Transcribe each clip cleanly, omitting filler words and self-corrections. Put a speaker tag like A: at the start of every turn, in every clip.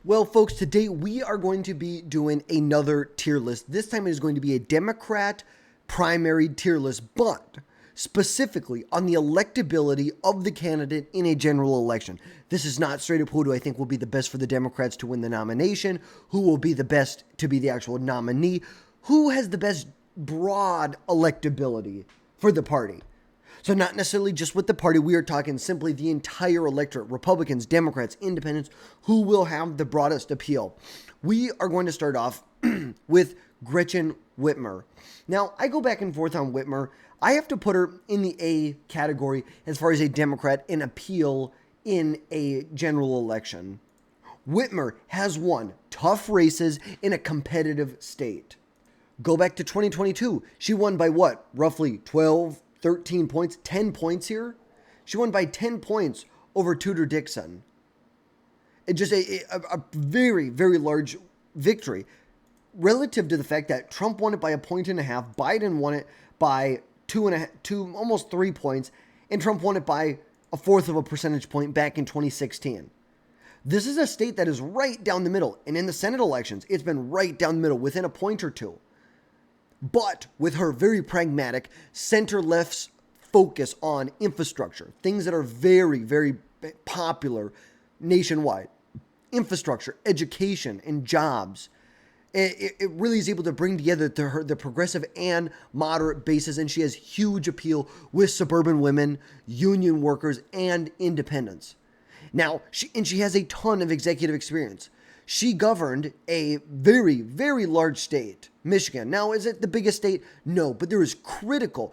A: Well, folks, today we are going to be doing another tier list. This time it is going to be a Democrat primary tier list, but specifically on the electability of the candidate in a general election. This is not straight up who do I think will be the best for the Democrats to win the nomination, who will be the best to be the actual nominee, who has the best broad electability for the party. So not necessarily just with the party, we are talking simply the entire electorate, Republicans, Democrats, Independents, who will have the broadest appeal. We are going to start off with Gretchen Whitmer. Now, I go back and forth on Whitmer. I have to put her in the A category as far as a Democrat in appeal in a general election. Whitmer has won tough races in a competitive state. Go back to 2022. She won by what? Roughly 12, 13 points, 10 points here. She won by 10 points over Tudor Dixon. It just a very, very large victory relative to the fact that Trump won it by 1.5 points, Biden won it by 2.5, almost 3 points, and Trump won it by 1/4 of a percentage point back in 2016. This is a state that is right down the middle, and in the Senate elections, it's been right down the middle, within a point or two. But with her very pragmatic center-left's focus on infrastructure, things that are very, very popular nationwide, infrastructure, education, and jobs, it really is able to bring together the progressive and moderate bases, and she has huge appeal with suburban women, union workers, and independents. Now, she has a ton of executive experience. She governed a very, very large state, Michigan. Now, is it the biggest state? No, but there is critical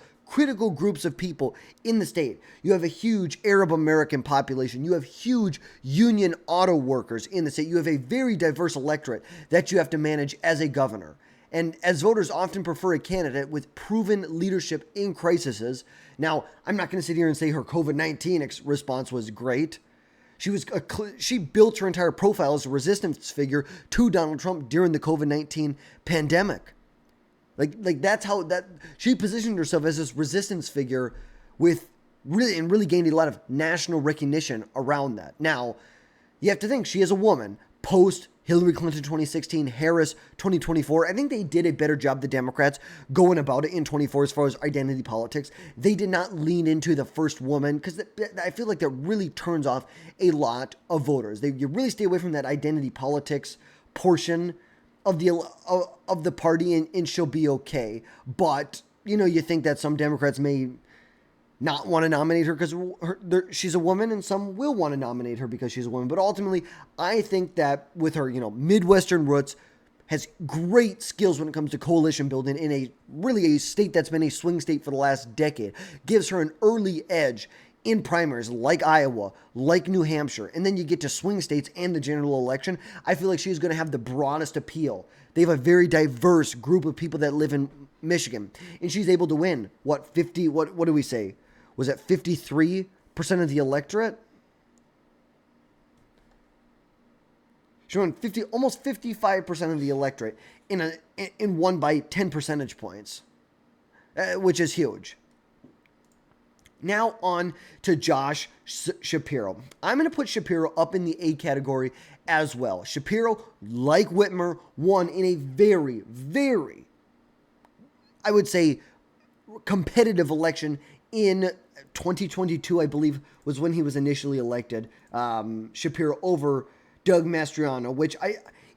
A: groups of people in the state. You have a huge Arab American population. You have huge union auto workers in the state. You have a very diverse electorate that you have to manage as a governor. And as voters often prefer a candidate with proven leadership in crises. Now, I'm not going to sit here and say her COVID-19 response was great. She built her entire profile as a resistance figure to Donald Trump during the COVID-19 pandemic. Like that's how she positioned herself as this resistance figure with really gained a lot of national recognition around that. Now, you have to think she is a woman post Hillary Clinton 2016, Harris 2024. I think they did a better job, the Democrats, going about it in 24 as far as identity politics. They did not lean into the first woman because I feel like that really turns off a lot of voters. You really stay away from that identity politics portion of the party, and she'll be okay. But, you think that some Democrats may not want to nominate her because she's a woman, and some will want to nominate her because she's a woman. But ultimately, I think that with her, Midwestern roots, has great skills when it comes to coalition building in a state that's been a swing state for the last decade. Gives her an early edge in primaries like Iowa, like New Hampshire, and then you get to swing states and the general election. I feel like she's going to have the broadest appeal. They have a very diverse group of people that live in Michigan, and she's able to win, what do we say? Was it 53% of the electorate? She won almost 55% of the electorate in won by 10 percentage points, which is huge. Now on to Josh Shapiro. I'm going to put Shapiro up in the A category as well. Shapiro, like Whitmer, won in a very, very, I would say, competitive election in 2022, I believe, was when he was initially elected. Shapiro over Doug Mastriano, which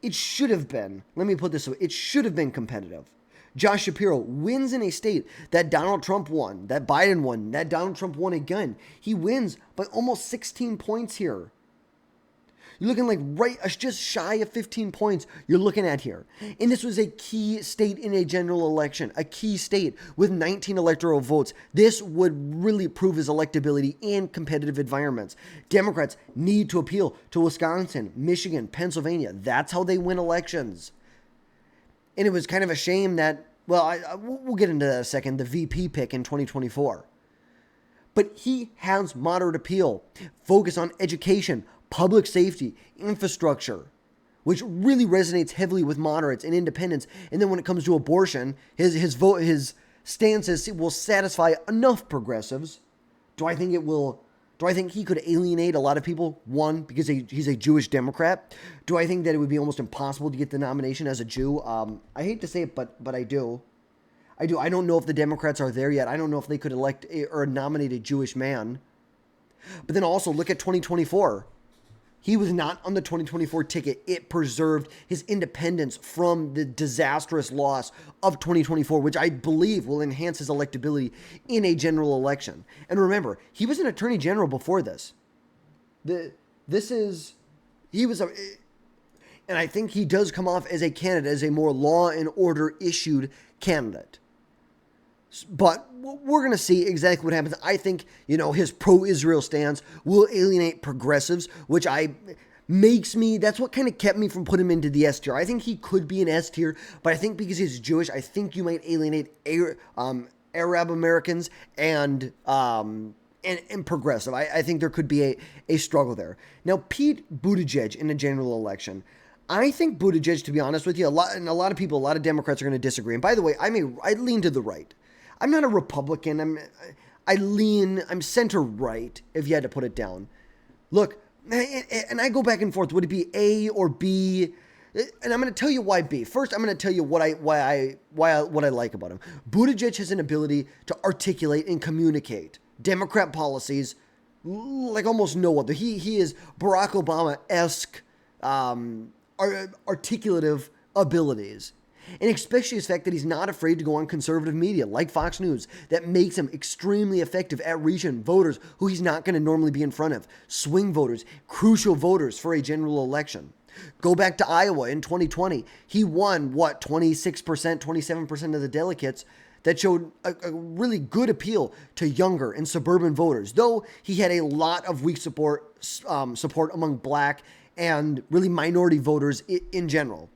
A: it should have been. Let me put this away. It should have been competitive. Josh Shapiro wins in a state that Donald Trump won, that Biden won, that Donald Trump won again. He wins by almost 16 points here. You're looking like just shy of 15 points you're looking at here. And this was a key state in a general election, a key state with 19 electoral votes. This would really prove his electability in competitive environments. Democrats need to appeal to Wisconsin, Michigan, Pennsylvania. That's how they win elections. And it was kind of a shame that, we'll get into that in a second, the VP pick in 2024. But he has moderate appeal, focus on education, public safety, infrastructure, which really resonates heavily with moderates and independents. And then when it comes to abortion, his stances will satisfy enough progressives. Do I think it will Do I think he could alienate a lot of people? One, because he's a Jewish Democrat. Do I think that it would be almost impossible to get the nomination as a Jew? I hate to say it, but I do. I do. I don't know if the Democrats are there yet. I don't know if they could elect or nominate a Jewish man. But then also look at 2024. He was not on the 2024 ticket. It preserved his independence from the disastrous loss of 2024, which I believe will enhance his electability in a general election. And remember, he was an attorney general before this. And I think he does come off as a candidate, as a more law and order issued candidate. But we're going to see exactly what happens. I think, his pro-Israel stance will alienate progressives, which that's what kind of kept me from putting him into the S tier. I think he could be an S tier, but I think because he's Jewish, I think you might alienate Arab Americans and progressive. I think there could be a struggle there. Now, Pete Buttigieg in the general election. I think Buttigieg, to be honest with you, a lot of people, a lot of Democrats are going to disagree. And by the way, I lean to the right. I'm not a Republican. I'm center right, if you had to put it down. Look, and I go back and forth. Would it be A or B? And I'm going to tell you why B. First, I'm going to tell you what I like about him. Buttigieg has an ability to articulate and communicate Democrat policies like almost no other. He is Barack Obama-esque articulative abilities. And especially his fact that he's not afraid to go on conservative media like Fox News. That makes him extremely effective at reaching voters who he's not going to normally be in front of. Swing voters, crucial voters for a general election. Go back to Iowa in 2020. He won, 26%, 27% of the delegates. That showed a really good appeal to younger and suburban voters. Though he had a lot of weak support among black and really minority voters in general.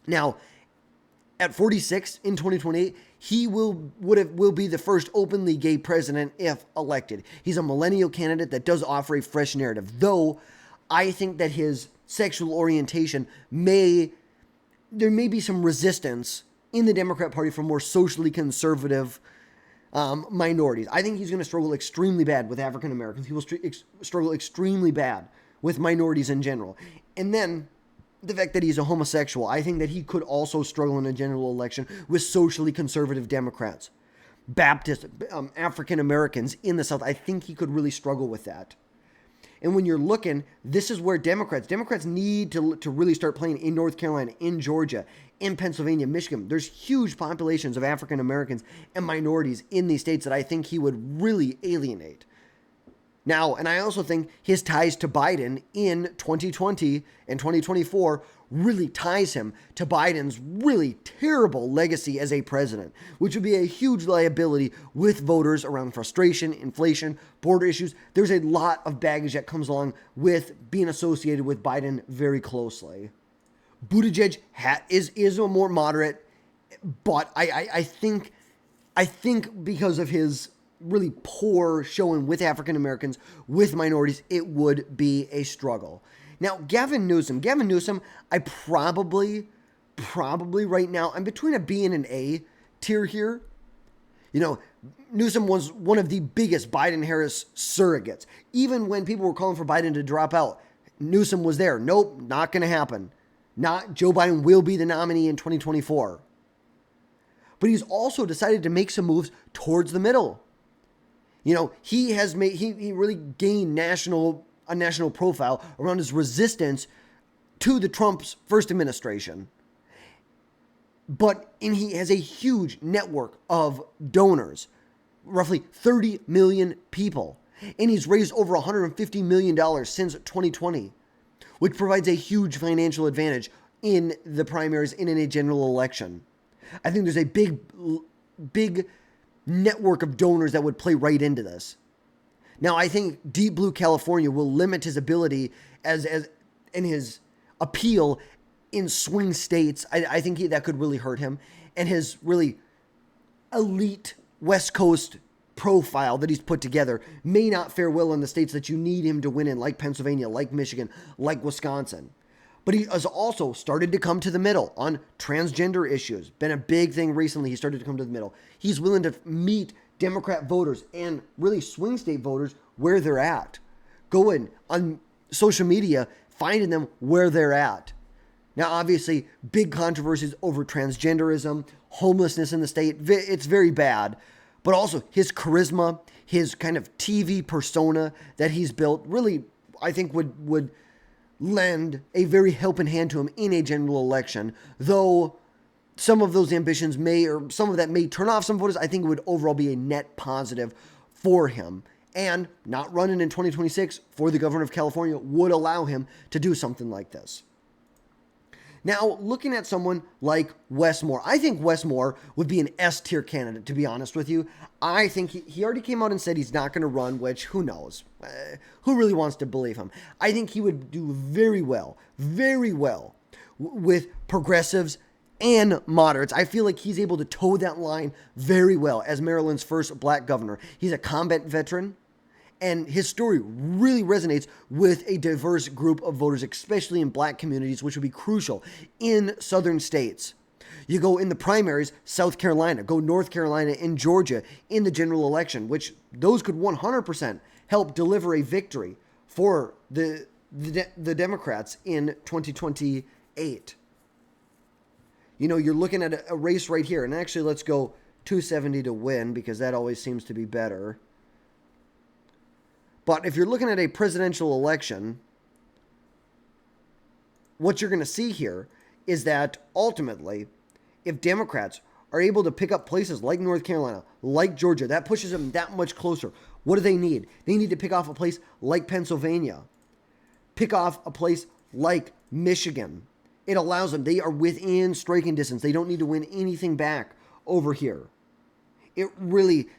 A: Now, at 46 in 2028, he will be the first openly gay president if elected. He's a millennial candidate that does offer a fresh narrative, though I think that his sexual orientation there may be some resistance in the Democrat Party from more socially conservative minorities. I think he's going to struggle extremely bad with African Americans. He will struggle extremely bad with minorities in general. And then the fact that he's a homosexual, I think that he could also struggle in a general election with socially conservative Democrats, Baptist, African Americans in the South. I think he could really struggle with that. And when you're looking, this is where Democrats need to really start playing in North Carolina, in Georgia, in Pennsylvania, Michigan. There's huge populations of African Americans and minorities in these states that I think he would really alienate. Now, and I also think his ties to Biden in 2020 and 2024 really ties him to Biden's really terrible legacy as a president, which would be a huge liability with voters around frustration, inflation, border issues. There's a lot of baggage that comes along with being associated with Biden very closely. Buttigieg is a more moderate, but I think because of his really poor showing with African Americans, with minorities, it would be a struggle. Now, Gavin Newsom, I probably right now, I'm between a B and an A tier here. Newsom was one of the biggest Biden-Harris surrogates. Even when people were calling for Biden to drop out, Newsom was there. Nope, not going to happen. Joe Biden will be the nominee in 2024. But he's also decided to make some moves towards the middle. He really gained a national profile around his resistance to the Trump's first administration. And he has a huge network of donors, roughly 30 million people. And he's raised over $150 million since 2020, which provides a huge financial advantage in the primaries and in a general election. I think there's a big network of donors that would play right into this. Now, I think Deep Blue California will limit his ability as in his appeal in swing states. I think that could really hurt him, and his really elite West Coast profile that he's put together may not fare well in the states that you need him to win in, like Pennsylvania, like Michigan, like Wisconsin. But he has also started to come to the middle on transgender issues. Been a big thing recently. He started to come to the middle. He's willing to meet Democrat voters and really swing state voters where they're at. Going on social media, finding them where they're at. Now, obviously, big controversies over transgenderism, homelessness in the state. It's very bad. But also his charisma, his kind of TV persona that he's built really, I think, would lend a very helping hand to him in a general election. Though some of those ambitions some of that may turn off some voters, I think it would overall be a net positive for him. And not running in 2026 for the governor of California would allow him to do something like this. Now, looking at someone like Wes Moore, I think Wes Moore would be an S-tier candidate, to be honest with you. I think he already came out and said he's not going to run, which, who knows? Who really wants to believe him? I think he would do very well with progressives and moderates. I feel like he's able to toe that line very well as Maryland's first black governor. He's a combat veteran. And his story really resonates with a diverse group of voters, especially in black communities, which would be crucial in southern states. You go in the primaries, South Carolina, go North Carolina and Georgia in the general election, which those could 100% help deliver a victory for the Democrats in 2028. You know, you're looking at a race right here. And actually, let's go 270 to win, because that always seems to be better. But if you're looking at a presidential election, what you're going to see here is that ultimately, if Democrats are able to pick up places like North Carolina, like Georgia, that pushes them that much closer. What do they need? They need to pick off a place like Pennsylvania, pick off a place like Michigan. It allows them, they are within striking distance. They don't need to win anything back over here. It really,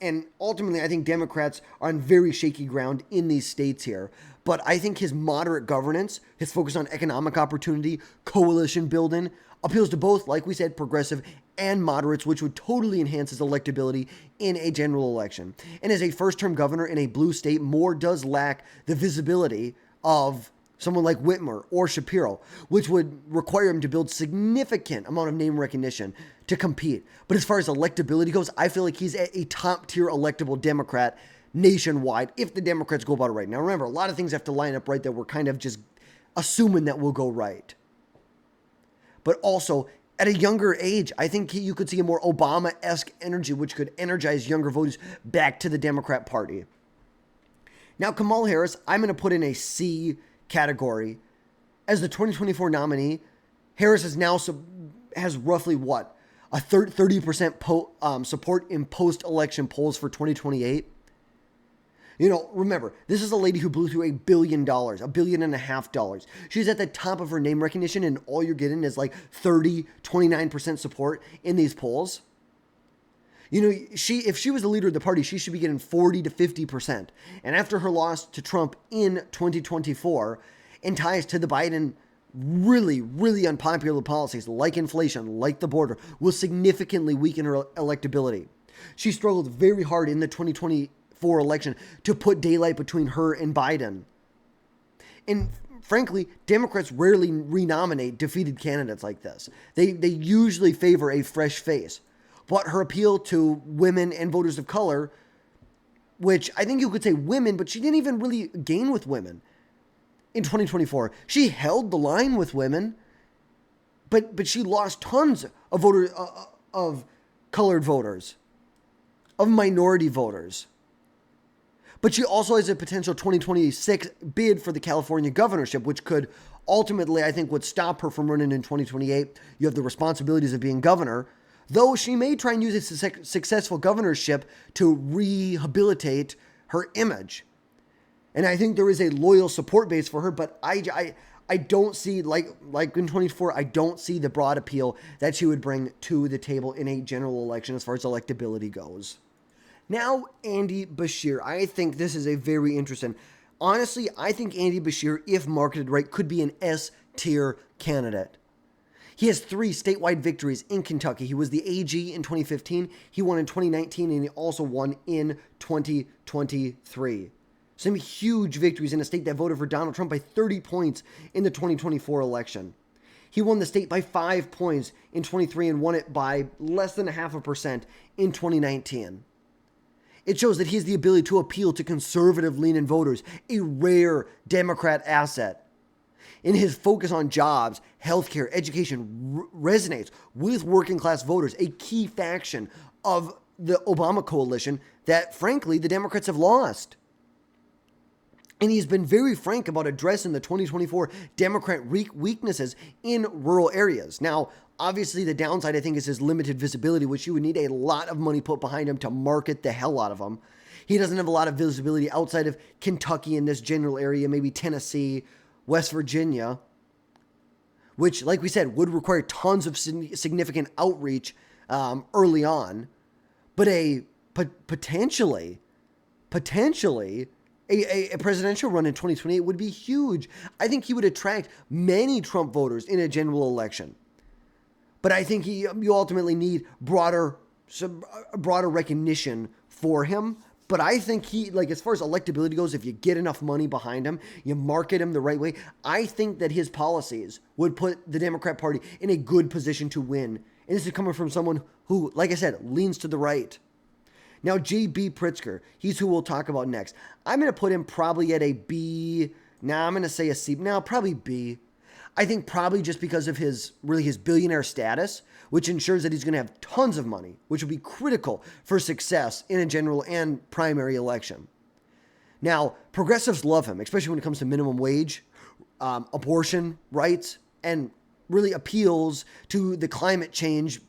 A: and ultimately, I think Democrats are on very shaky ground in these states here. But I think his moderate governance, his focus on economic opportunity, coalition building, appeals to both, like we said, progressive and moderates, which would totally enhance his electability in a general election. And as a first-term governor in a blue state, Moore does lack the visibility of someone like Whitmer or Shapiro, which would require him to build significant amount of name recognition to compete. But as far as electability goes, I feel like he's a top-tier electable Democrat nationwide if the Democrats go about it right. Now, remember, a lot of things have to line up right that we're kind of just assuming that will go right. But also, at a younger age, I think you could see a more Obama-esque energy, which could energize younger voters back to the Democrat Party. Now, Kamala Harris, I'm going to put in a C category. As the 2024 nominee, Harris has roughly what? A 30% support in post-election polls for 2028. You know, remember, this is a lady who blew through $1 billion, $1.5 billion. She's at the top of her name recognition, and all you're getting is like 29% support in these polls. You know, if she was the leader of the party, she should be getting 40 to 50%. And after her loss to Trump in 2024 and ties to the Biden really, really unpopular policies like inflation, like the border, will significantly weaken her electability. She struggled very hard in the 2024 election to put daylight between her and Biden. And frankly, Democrats rarely renominate defeated candidates like this. They usually favor a fresh face. But her appeal to women and voters of color, which I think you could say women, but she didn't even really gain with women in 2024. She held the line with women, but she lost tons of voters, of colored voters, of minority voters. But she also has a potential 2026 bid for the California governorship, which could ultimately, I think, would stop her from running in 2028. You have the responsibilities of being governor, though she may try and use a successful governorship to rehabilitate her image. And I think there is a loyal support base for her, but I don't see, like in 24, I don't see the broad appeal that she would bring to the table in a general election as far as electability goes. Now, Andy Beshear. I think this is a very interesting. Honestly, I think Andy Beshear, if marketed right, could be an S-tier candidate. He has 3 statewide victories in Kentucky. He was the AG in 2015, he won in 2019, and he also won in 2023. Some huge victories in a state that voted for Donald Trump by 30 points in the 2024 election. He won the state by 5 points in 23 and won it by less than 0.5% in 2019. It shows that he has the ability to appeal to conservative-leaning voters, a rare Democrat asset. And his focus on jobs, healthcare, education resonates with working-class voters, a key faction of the Obama coalition that, frankly, the Democrats have lost. And he's been very frank about addressing the 2024 Democrat weaknesses in rural areas. Now, obviously, the downside, I think, is his limited visibility, which you would need a lot of money put behind him to market the hell out of him. He doesn't have a lot of visibility outside of Kentucky in this general area, maybe Tennessee, West Virginia, which, like we said, would require tons of significant outreach early on. But potentially, a presidential run in 2028 would be huge. I think he would attract many Trump voters in a general election. But I think you ultimately need broader recognition for him. But I think as far as electability goes, if you get enough money behind him, you market him the right way, I think that his policies would put the Democrat Party in a good position to win. And this is coming from someone who, like I said, leans to the right. Now, J.B. Pritzker, he's who we'll talk about next. I'm going to put him probably at a B. I'm going to say a C. Probably B. I think probably just because of his billionaire status, which ensures that he's going to have tons of money, which will be critical for success in a general and primary election. Now, progressives love him, especially when it comes to minimum wage, abortion rights, and really appeals to the climate change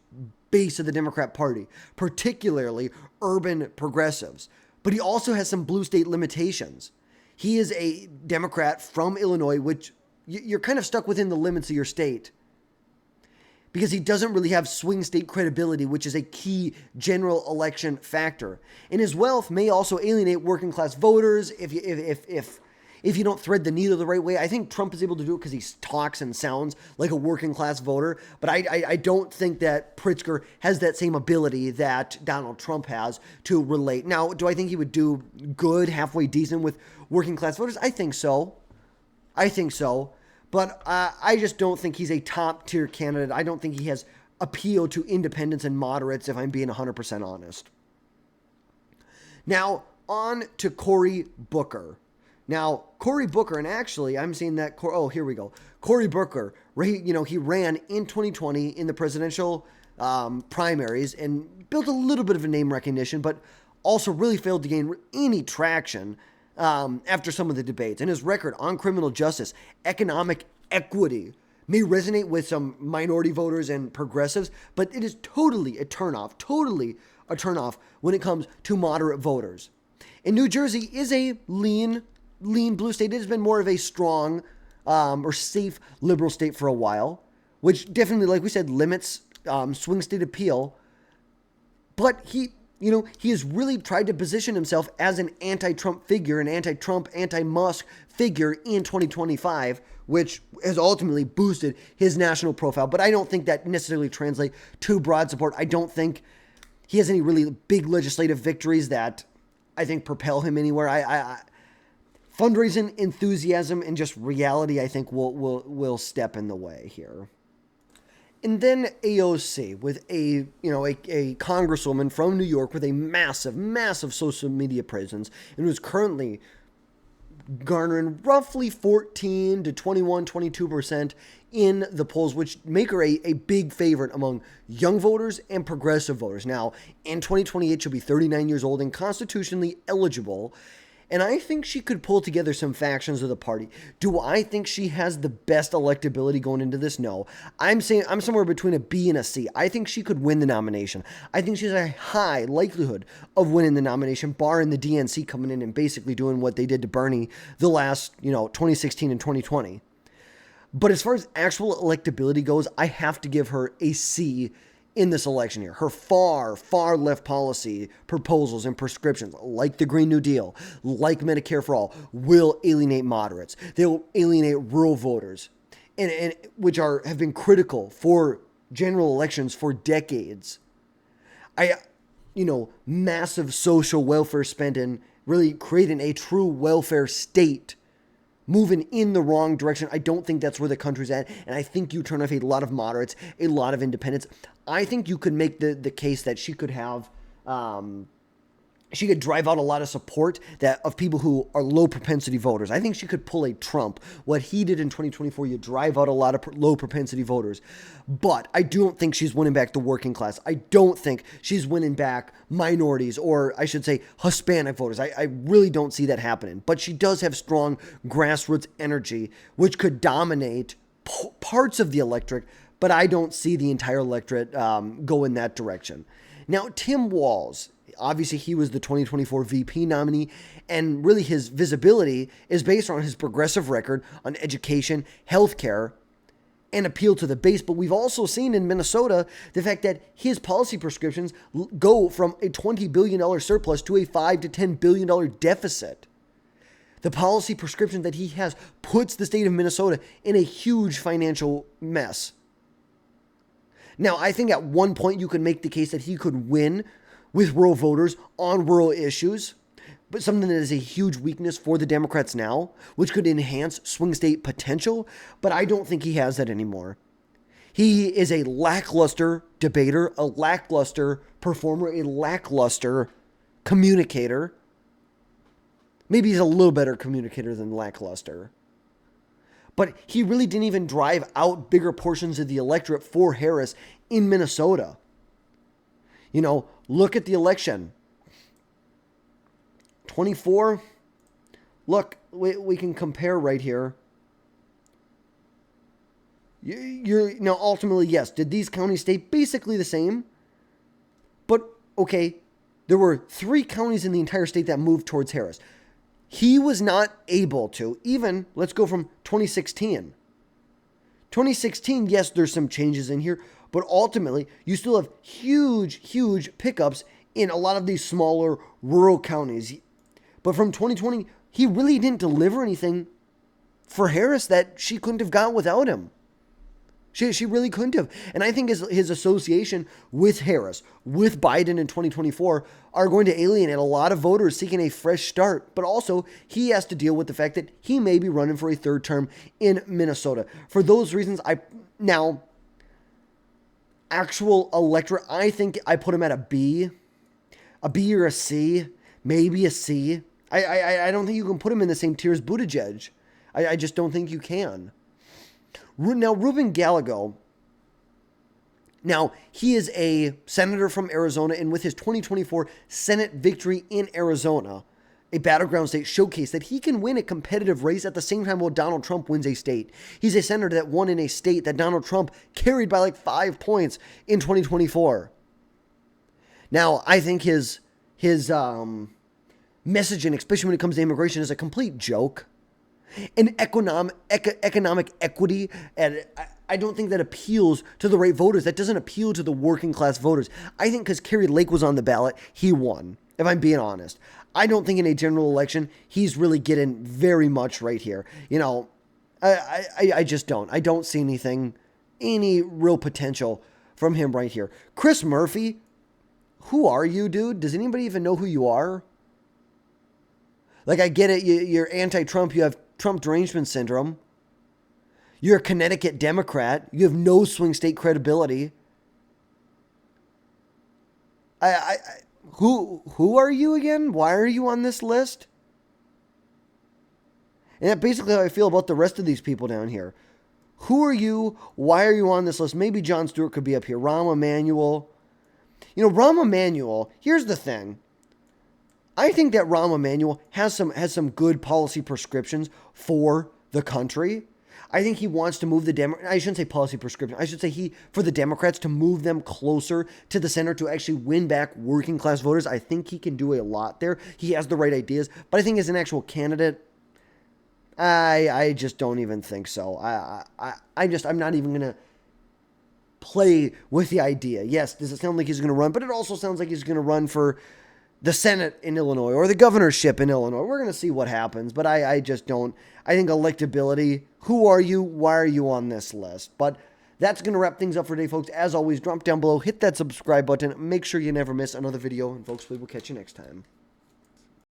A: base of the Democrat Party, particularly urban progressives. But he also has some blue state limitations. He is a Democrat from Illinois, which you're kind of stuck within the limits of your state because he doesn't really have swing state credibility, which is a key general election factor. And his wealth may also alienate working class voters if you don't thread the needle the right way. I think Trump is able to do it because he talks and sounds like a working class voter. But I don't think that Pritzker has that same ability that Donald Trump has to relate. Now, do I think he would do good, halfway decent with working class voters? I think so. But I just don't think he's a top tier candidate. I don't think he has appeal to independents and moderates, if I'm being 100% honest. Now, on to Cory Booker. Now, Cory Booker, and actually, I'm seeing that, here we go. Cory Booker, he ran in 2020 in the presidential primaries and built a little bit of a name recognition, but also really failed to gain any traction after some of the debates. And his record on criminal justice, economic equity, may resonate with some minority voters and progressives, but it is totally a turnoff when it comes to moderate voters. And New Jersey is a lean blue state. It has been more of a strong or safe liberal state for a while, which definitely, like we said, limits swing state appeal. But he has really tried to position himself as an anti-Trump figure, an anti-Trump, anti-Musk figure in 2025, which has ultimately boosted his national profile. But I don't think that necessarily translates to broad support. I don't think he has any really big legislative victories that I think propel him anywhere. Fundraising enthusiasm and just reality, I think, will step in the way here. And then AOC with a congresswoman from New York with a massive social media presence and who's currently garnering roughly 14 to 22% in the polls, which make her a big favorite among young voters and progressive voters. Now, in 2028, she'll be 39 years old and constitutionally eligible. And I think she could pull together some factions of the party. Do I think she has the best electability going into this? No. I'm saying I'm somewhere between a B and a C. I think she could win the nomination. I think she has a high likelihood of winning the nomination, barring the DNC coming in and basically doing what they did to Bernie the last, 2016 and 2020. But as far as actual electability goes, I have to give her a C in this election year. Her far left policy proposals and prescriptions, like the Green New Deal, like Medicare for All, will alienate moderates. They will alienate rural voters, and which have been critical for general elections for decades. Massive social welfare spending, really creating a true welfare state, moving in the wrong direction. I don't think that's where the country's at. And I think you turn off a lot of moderates, a lot of independents. I think you could make the case that she could have she could drive out a lot of support of people who are low propensity voters. I think she could pull a Trump. What he did in 2024, you drive out a lot of low propensity voters. But I don't think she's winning back the working class. I don't think she's winning back minorities, or I should say Hispanic voters. I really don't see that happening. But she does have strong grassroots energy, which could dominate parts of the electorate. But I don't see the entire electorate go in that direction. Now, Tim Walz, obviously, he was the 2024 VP nominee, and really his visibility is based on his progressive record on education, healthcare, and appeal to the base. But we've also seen in Minnesota the fact that his policy prescriptions go from a $20 billion surplus to a $5 to $10 billion deficit. The policy prescription that he has puts the state of Minnesota in a huge financial mess. Now, I think at one point you could make the case that he could win with rural voters on rural issues, but something that is a huge weakness for the Democrats now, which could enhance swing state potential, but I don't think he has that anymore. He is a lackluster debater, a lackluster performer, a lackluster communicator. Maybe he's a little better communicator than lackluster. But he really didn't even drive out bigger portions of the electorate for Harris in Minnesota. You know, look at the election. 24. Look, we can compare right here. Now, ultimately, yes, did these counties stay basically the same? But, okay, there were 3 counties in the entire state that moved towards Harris. He was not able to, even, let's go from 2016. 2016, yes, there's some changes in here, but ultimately, you still have huge pickups in a lot of these smaller rural counties. But from 2020, he really didn't deliver anything for Harris that she couldn't have got without him. She really couldn't have. And I think his association with Harris, with Biden in 2024, are going to alienate a lot of voters seeking a fresh start. But also, he has to deal with the fact that he may be running for a 3rd term in Minnesota. For those reasons, actual electorate, I think I put him at a B or a C, maybe a C. I don't think you can put him in the same tier as Buttigieg. I just don't think you can. Now, Ruben Gallego, now he is a senator from Arizona, and with his 2024 Senate victory in Arizona, a battleground state, showcased that he can win a competitive race at the same time while Donald Trump wins a state. He's a senator that won in a state that Donald Trump carried by like 5 points in 2024. Now, I think his messaging, especially when it comes to immigration, is a complete joke. And economic equity, and I don't think that appeals to the right voters. That doesn't appeal to the working class voters. I think because Kari Lake was on the ballot, he won, if I'm being honest. I don't think in a general election, he's really getting very much right here. You know, I just don't. I don't see any real potential from him right here. Chris Murphy, who are you, dude? Does anybody even know who you are? Like, I get it. You're anti-Trump. You have Trump derangement syndrome. You're a Connecticut Democrat. You have no swing state credibility. Who are you again? Why are you on this list? And that's basically how I feel about the rest of these people down here. Who are you? Why are you on this list? Maybe Jon Stewart could be up here. Rahm Emanuel. You know, Rahm Emanuel, here's the thing. I think that Rahm Emanuel has some good policy prescriptions for the country. I think he wants to move I shouldn't say policy prescription. I should say for the Democrats to move them closer to the center to actually win back working class voters. I think he can do a lot there. He has the right ideas, but I think as an actual candidate, I just don't even think so. I'm not even going to play with the idea. Yes, does it sound like he's going to run? But it also sounds like he's going to run for the Senate in Illinois or the governorship in Illinois. We're going to see what happens, but I just don't. I think electability, who are you? Why are you on this list? But that's going to wrap things up for today, folks. As always, drop down below, hit that subscribe button. Make sure you never miss another video, and folks, we will catch you next time.